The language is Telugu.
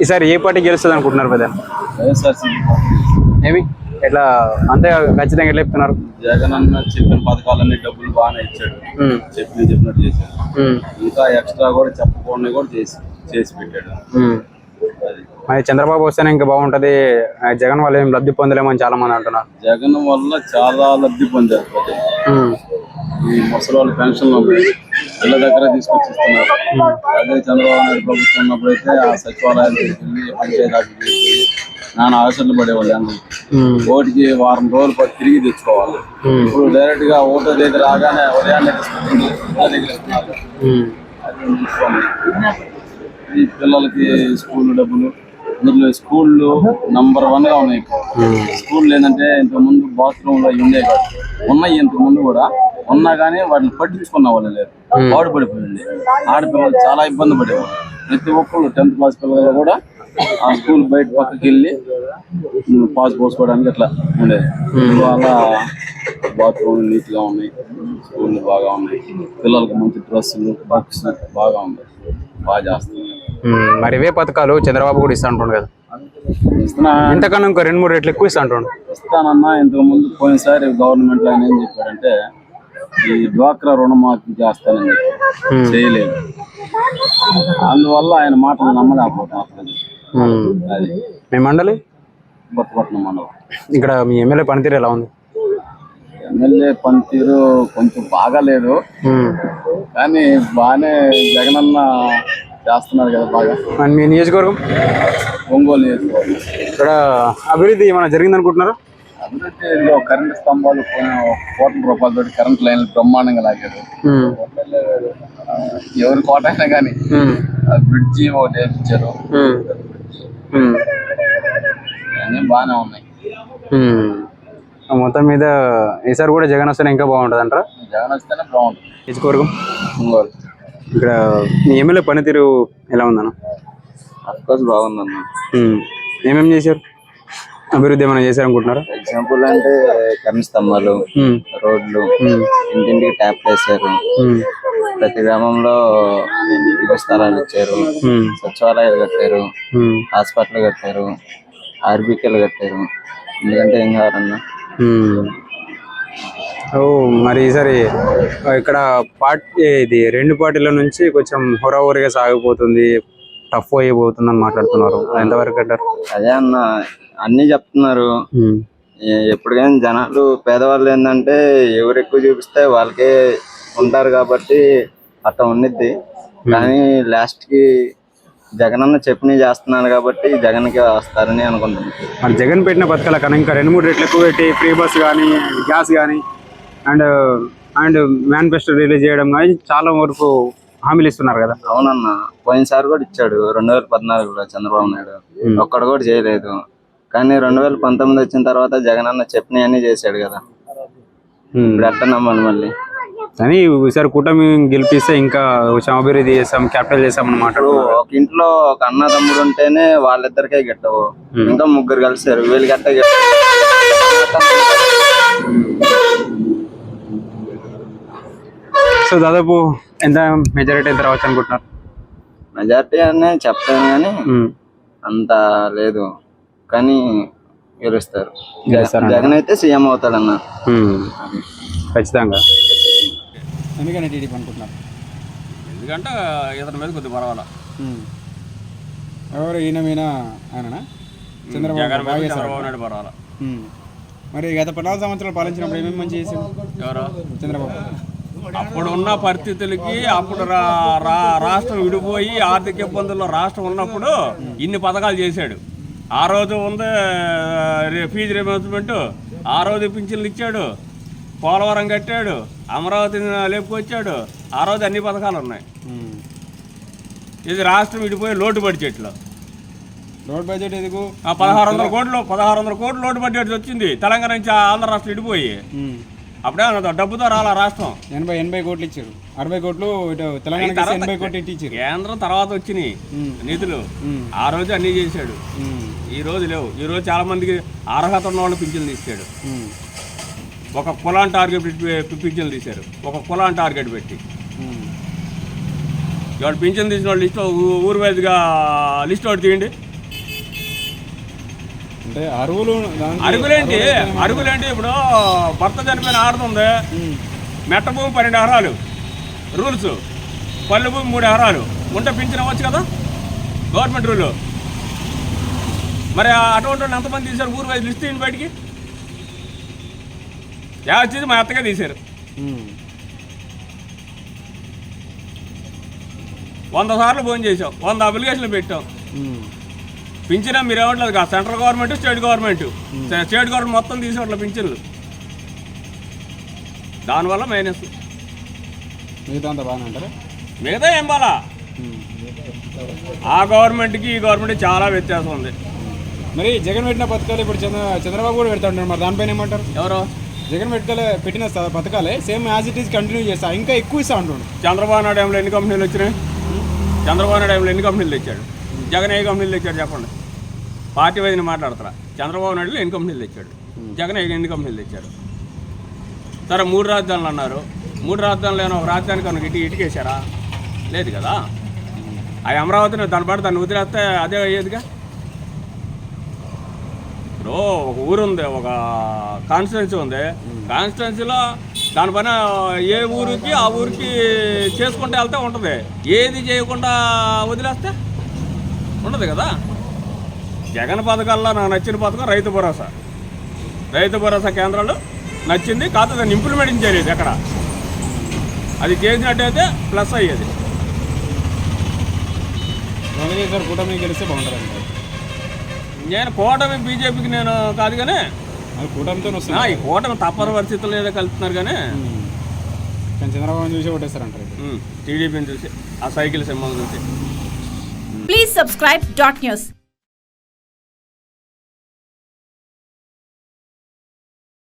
ఈసారి ఏ పార్టీ గెలుస్తుంది అనుకుంటున్నారు పెద్ద? ఏమి ఎట్లా అంతే ఖచ్చితంగా ఎట్లా చెప్తున్నారు? జగన్ అన్న చెప్పిన పథకాలన్నీ డబ్బులు బాగానే ఇచ్చాడు, చెప్పినట్టు చేశాడు. ఇంకా ఎక్స్ట్రా కూడా చెప్పకుండా కూడా చేసి పెట్టాడు. మరి చంద్రబాబు వస్తేనే ఇంకా బాగుంటది, జగన్ వల్ల ఏం లబ్ధి పొందలేమని చాలా మంది అంటున్నారు. జగన్ వల్ల చాలా లబ్ధి పొందారు. ఈ ముసలి వాళ్ళు పెన్షన్లు ఇళ్ళ దగ్గర తీసుకొచ్చి ఇస్తున్నారు. అదే చంద్రబాబు నాయుడు ప్రభుత్వం ఉన్నప్పుడైతే ఆ సచివాలయాలు వెళ్ళి పంచాయతీ ఆఫీస్ నాన్న ఆశలు పడేవాళ్ళు. అందరికి ఓటుకి వారం రోజులు పట్టి తిరిగి తెచ్చుకోవాలి. ఇప్పుడు డైరెక్ట్ గా ఓటు తేదీ రాగానే ఉదయాన్నే ఇస్తున్నారు. ఈ పిల్లలకి స్కూల్ డబ్బులు, అందులో స్కూళ్ళు నంబర్ 1 గా ఉన్నాయి. స్కూళ్ళు ఏంటంటే ఇంతకు ముందు బాత్రూమ్ లో ఉండే కాదు, ఉన్నాయి ఇంతకు ముందు కూడా ఉన్నా కానీ వాటిని పట్టించుకున్న వాళ్ళు లేదు, పాడుపడిపోయింది. ఆడపిల్లలు చాలా ఇబ్బంది పడేవాళ్ళు. ప్రతి ఒక్కళ్ళు 10th క్లాస్ పిల్లలు కూడా ఆ స్కూల్ బయట పక్కకి వెళ్ళి పాస్ పోసుకోవడానికి అట్లా ఉండేది. అలా బాత్రూమ్ నీట్ గా ఉన్నాయి, స్కూళ్ళు బాగా ఉన్నాయి, పిల్లలకు మంచి డ్రెస్సులు బుక్స్ బాగా ఉన్నాయి, బాగా చేస్తున్నారు. మరి ఇవే పథకాలు చంద్రబాబు కూడా ఇస్తా అంటుండు కదా, ఇంతకన్నా ఇంకా 2-3 రెట్లు ఎక్కువ ఇస్తా అంటుండు. ఇస్తానన్నా ఇంతకు ముందు పోయినసారి గవర్నమెంట్ లో ఆయన ఏం చెప్పారంటే ఈ డ్వాక్రా రుణమాఫీ చేస్తానని చేయలేదు. అందువల్ల ఆయన మాటలు నమ్మలేకపోతాం. అది మీ మండలి కొత్తపట్నం మండలం. ఇక్కడ మీ ఎమ్మెల్యే పనితీరు ఎలా ఉంది? ఎమ్మెల్యే పనితీరు కొంచెం బాగాలేదు, కానీ బాగానే జగనన్న చేస్తున్నారు కదా బాగా. మీ నియోజకవర్గం ఒంగోలు నియోజకవర్గం. ఇక్కడ అభివృద్ధి ఏమైనా జరిగింది అనుకుంటున్నారా? అభివృద్ధి ఇదిగో కరెంటు స్తంభాలు 1 కోట్ల రూపాయలతో కరెంట్ లైన్లు బ్రహ్మాండంగా లాగారు. ఎవరి కోట అయినా కానీ బ్రిడ్జి ఒకటి వేయించారు. అన్నీ బాగానే ఉన్నాయి. మొత్తం మీద ఈసారి కూడా జగన్ వస్తేనే ఇంకా బాగుంటుంది అంటారా? జగన్ వస్తేనే బాగుంటుంది. నియోజకవర్గం ఒంగోలు. ఇక్కడ మీ ఎమ్మెల్యే పనితీరు ఎలా ఉందన్న? అఫ్కోర్స్ బాగుందన్న. ఏమేమి చేశారు, అభివృద్ధి ఏమైనా చేశారు అనుకుంటున్నారా? ఎగ్జాంపుల్ అంటే కరెంట్ స్తంభాలు, రోడ్లు, ఇంటింటికి ట్యాప్ వేసారు, ప్రతి గ్రామంలో ఇళ్ల స్థలాలు ఇచ్చారు, సచివాలయాలు కట్టారు, హాస్పిటల్ కట్టారు, ఆర్బికేలు కట్టారు. ఎందుకంటే ఏం కావాలన్నా. మరి ఈసారి ఇక్కడ ఇది 2 పార్టీల నుంచి కొంచెం హోరాహోరీగా సాగిపోతుంది, టఫ్ అయిపోతుంది అని మాట్లాడుతున్నారు. ఎంతవరకు అంటారు? అదే అన్న, అన్ని చెప్తున్నారు. ఎప్పటికైనా జనాలు పేదవాళ్ళు ఏంటంటే ఎవరు ఎక్కువ చూపిస్తే వాళ్ళకే ఉంటారు కాబట్టి అట్లా ఉండిద్ది. కానీ లాస్ట్ కి జగన్ అన్న చెప్పిన చేస్తున్నారు కాబట్టి జగన్ కి వస్తారని అనుకుంటున్నాను. మరి జగన్ పెట్టిన పథకాల కన్నా ఇంకా 2-3 రెట్లు ఎక్కువ పెట్టి ఫ్రీ బస్ కానీ, గ్యాస్ కానీ అండ్ మేనిఫెస్టో రిలీజ్ చేయడం కానీ చాలా వరకు హామీలు ఇస్తున్నారు కదా. అవునన్న, పోయినసారి కూడా ఇచ్చాడు 2014లో చంద్రబాబు నాయుడు, ఒక్కడు కూడా చేయలేదు. కానీ 2019 వచ్చిన తర్వాత జగన్ అన్న చెప్పినవన్నీ చేశాడు కదా. ఇప్పుడు ఎట్లా నమ్మాలి మళ్ళీ? కానీ ఈసారి కూటమి గెలిపిస్తే ఇంకా కొంచెం అభివృద్ధి చేస్తాం, క్యాపిటల్ చేస్తామని మాట్లాడు. ఒక ఇంట్లో ఒక అన్న తమ్ముడు ఉంటేనే వాళ్ళిద్దరికే గెట్టవు, ఇంకా 3 కలిసారు, వీళ్ళు గట్ట. సో దాదాపు ఎంత మెజారిటీ ఎంత రావచ్చు అనుకుంటున్నారు? మెజారిటీ అనే చెప్తాను కానీ అంత లేదు, కానీ గెలుస్తారు. జగన్ అయితే సీఎం అవుతాడన్న ఖచ్చితంగా. ఎందుకని టీడీపీ అనుకుంటున్నారు? ఎందుకంటే ఇతని మీద కొద్దిగా పర్వాలా. ఎవరు ఈయన మీద ఆయననా? చంద్రబాబు నాయుడు పర్వాలా. మరి గత 14 సంవత్సరాలు పాలించినప్పుడు ఏమేమి మంచి చేశారు ఎవరు? చంద్రబాబు. అప్పుడు ఉన్న పరిస్థితులకి అప్పుడు రాష్ట్రం విడిపోయి ఆర్థిక ఇబ్బందుల్లో రాష్ట్రం ఉన్నప్పుడు ఇన్ని పథకాలు చేశాడు. ఆ రోజు ఉంది ఫీజు రియంబర్స్మెంట్, ఆ రోజు పింఛన్లు ఇచ్చాడు, పోలవరం కట్టాడు, అమరావతిని లేపుకొచ్చాడు. ఆ రోజు అన్ని పథకాలు ఉన్నాయి. ఇది రాష్ట్రం విడిపోయి లోటు బడ్జెట్లో లోటు బడ్జెట్ ఎందుకు? 1600 కోట్లు లోటు బడ్జెట్ వచ్చింది తెలంగాణ నుంచి ఆంధ్ర రాష్ట్రం విడిపోయి. అప్పుడే డబ్బుతో రాలా రాష్ట్రం. 80 కోట్లు ఇచ్చారు, 60 కోట్లు తెలంగాణ 80 కోట్లు ఇచ్చారు. కేంద్రం తర్వాత వచ్చినాయి నిధులు. ఆ రోజు అన్ని చేశాడు, ఈ రోజు లేవు. ఈ రోజు చాలా మందికి అర్హత ఉన్న వాళ్ళు పింఛన్లు ఇచ్చాడు. ఒక కులాన్ని టార్గెట్ పెట్టి పింఛన్లు తీశారు, ఒక కులాన్ని టార్గెట్ పెట్టి. ఇవాళ పింఛన్ తీసిన వాళ్ళు లిస్ట్ ఊరు వైజ్గా లిస్ట్ ఒకటి తీయండి. అంటే అరువులు అరుగులేంటి ఇప్పుడు భర్త చనిపోయిన ఆడుతుంది, మెట్ట భూమి 12 ఎకరాలు రూల్స్, పల్లె భూమి 3 ఎకరాలు ఉంటే పింఛన్ అవ్వచ్చు కదా గవర్నమెంట్ రూల్. మరి అటువంటి వాళ్ళు ఎంతమంది తీశారు ఊరు వైజ్ లిస్ట్ తీయండి బయటికి. వచ్చేది మా అత్తగా తీశారు. 100 సార్లు ఫోన్ చేసాం, 100 అప్లికేషన్లు పెట్టాం. పింఛన్ మీరు ఏమంటలేదు కాదు, సెంట్రల్ గవర్నమెంట్ స్టేట్ గవర్నమెంట్ మొత్తం తీసేవాళ్ళు పింఛన్లు. దానివల్ల మైనస్. మిగతా అంతా బాగానే అంటారా? మిగతా ఏం బాలా, ఆ గవర్నమెంట్కి ఈ గవర్నమెంట్కి చాలా వ్యత్యాసం ఉంది. మరి జగన్ పెట్టిన పథకాలు ఇప్పుడు చంద్రబాబు కూడా పెడతా ఉంటారు, మరి దానిపైన ఏమంటారు? ఎవరో జగన్ పెట్టిన పథకాలే same as it is continue చేస్తా, ఇంకా ఎక్కువ ఇస్తా అంటుండు. చంద్రబాబు నాయుడు టైంలో ఎన్ని కంపెనీలు వచ్చినాయి? చంద్రబాబు నాయుడు టైంలో ఎన్ని కంపెనీలు తెచ్చాడు? జగన్ ఏ కంపెనీలు తెచ్చాడు చెప్పండి. పార్టీ వైద్యుని మాట్లాడతారా? చంద్రబాబు నాయుడులో ఎన్ని కంపెనీలు తెచ్చాడు, జగన్ ఎన్ని కంపెనీలు తెచ్చాడు? సరే 3 రాజధానులు అన్నారు, 3 రాజధానులు ఏమైనా ఒక రాజధానికి కనుక ఇటుకేశారా? లేదు కదా. ఆ అమరావతిని దాని పాటు దాన్ని వదిలేస్తే అదే అయ్యేదిగా. ఇప్పుడు ఒక ఊరు ఉంది, ఒక కాన్స్టిట్యున్సీ ఉంది, కాన్స్టిట్యున్సీలో దానిపైన ఏ ఊరికి ఆ ఊరికి చేసుకుంటే వెళ్తే ఉంటుంది. ఏది చేయకుండా వదిలేస్తే ఉండదు కదా. జగన్ పథకాల్లో నాకు నచ్చిన పథకం రైతు భరోసా కేంద్రాలు నచ్చింది. కాదు దాన్ని ఇంప్లిమెంట్ చేయలేదు ఎక్కడ. అది చేసినట్టయితే ప్లస్ అయ్యేది. సార్ కూటమి గెలిస్తే బాగుంటుంది. నేను కూటమి బీజేపీకి నేను కాదు కానీ కూటమితో ఈ కూటమి తప్పని పరిస్థితుల్లో ఏదో కలుపుతున్నారు కానీ చంద్రబాబు చూసి ఓటేస్తారంటారు. టీడీపీని చూసి, ఆ సైకిల్ సింబల్ చూసి. Please subscribe .news.